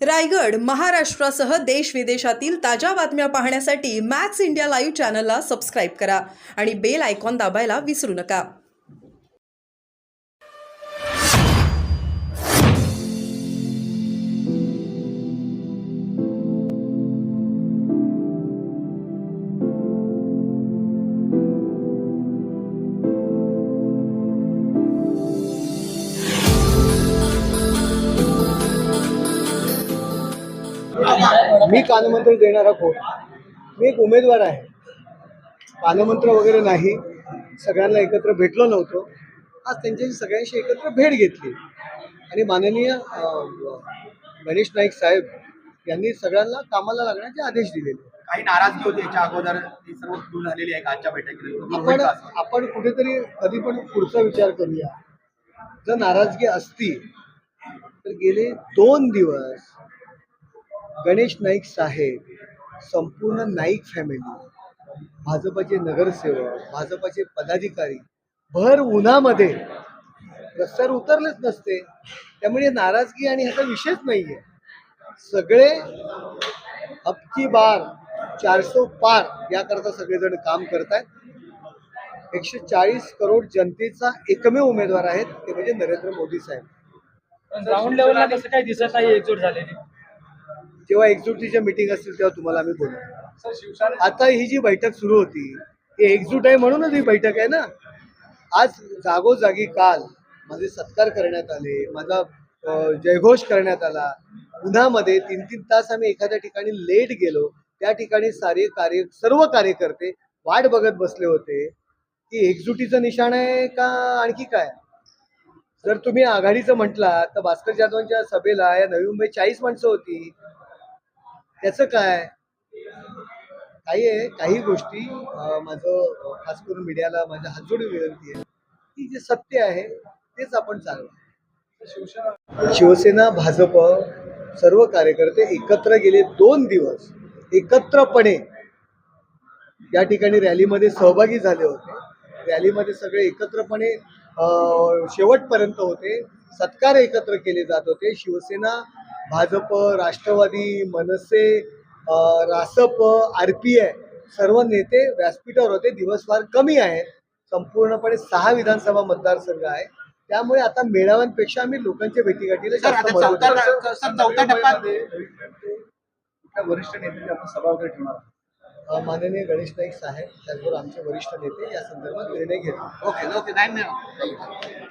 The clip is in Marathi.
रायगड, महाराष्ट्रासह देश विदेशातील ताज्या बातम्या पाहण्यासाठी मॅक्स इंडिया लाईव्ह चॅनलला सबस्क्राईब करा आणि बेल आयकॉन दाबायला विसरू नका. मी कानमंत्र देणारा कोण? मी एक उमेदवार आहे. कानमंत्र वगैरे नाही. सगळ्यांना एकत्र भेटलो नव्हतो. आज त्यांच्याशी सगळ्यांशी एकत्र भेट घेतली आणि माननीय गणेश नाईक साहेब यांनी सगळ्यांना कामाला लागण्याचे आदेश दिलेले. काही नाराजगी होती याच्या अगोदर, ती सर्व दूर झालेली आहे आजच्या आपण बैठकीत. आपण कुठेतरी कधी पण पुढचा विचार करूया. जर नाराजगी असती तर गेले 2 दिवस गणेश नाईक साहेब, संपूर्ण नाईक फॅमिली, भाजपचे नगरसेवक, भाजपचे पदाधिकारी भर उन्हामध्ये रस्त्यावर उतरलेच नसते. त्यामुळे नाराजगी आणि ह्याचा विषयच नाहीये. सगळे अबकी बार 400 पार याकरता सगळेजण काम करतायत. 140 करोड जनतेचा एकमेव उमेदवार आहेत, ते म्हणजे नरेंद्र मोदी साहेब. ग्राउंड लेवलला कसं काही दिसत नाही एकजूट झालेली. जेव्हा एकजुटीच्या मीटिंग असतील तेव्हा तुम्हाला आम्ही बोलू. आता ही जी बैठक सुरू होती ही एकजूट आहे म्हणूनच ही बैठक आहे ना. आज जागोजागी काल माझे सत्कार करण्यात आले, माझा जयघोष करण्यात आला. उन्हामध्ये 3-3 तास आम्ही एखाद्या ठिकाणी लेट गेलो. त्या ठिकाणी सर्व कार्यकर्ते वाट बघत बसले होते की एकजुटीचं निशाण आहे का आणखी काय. जर तुम्ही आघाडीचं म्हटला तर भास्कर जाधवांच्या सभेला या नवी मुंबईत 40 माणसं होती. त्याचं काय काही आहे. काही गोष्टी माझं खास करून मीडियाला माझ्या हात जोडून विनंती आहे की जे सत्य आहे तेच आपण चालवा. शिवसेना, भाजप सर्व कार्यकर्ते एकत्र गेले 2 दिवस एकत्रपणे या ठिकाणी रॅलीमध्ये सहभागी झाले होते. रॅलीमध्ये सगळे एकत्रपणे शेवटपर्यंत होते. सत्कार एकत्र केले जात होते. शिवसेना, भाजप, राष्ट्रवादी, मनसे, रासप, RPI सर्व नेते व्यासपीठावर होते. दिवस फार कमी आहेत. संपूर्णपणे 6 विधानसभा मतदारसंघ आहे. त्यामुळे आता मेळाव्यांपेक्षा आम्ही लोकांच्या भेटीगाठीला जास्त महत्त्व देतो. चौथ्या टप्प्यात वरिष्ठ नेत्यांची आपण सभा वगैरे ठेवणार. माननीय गणेश नाईक साहेब त्याचबरोबर आमचे वरिष्ठ नेते या संदर्भात निर्णय घेतील. Okay, thank you.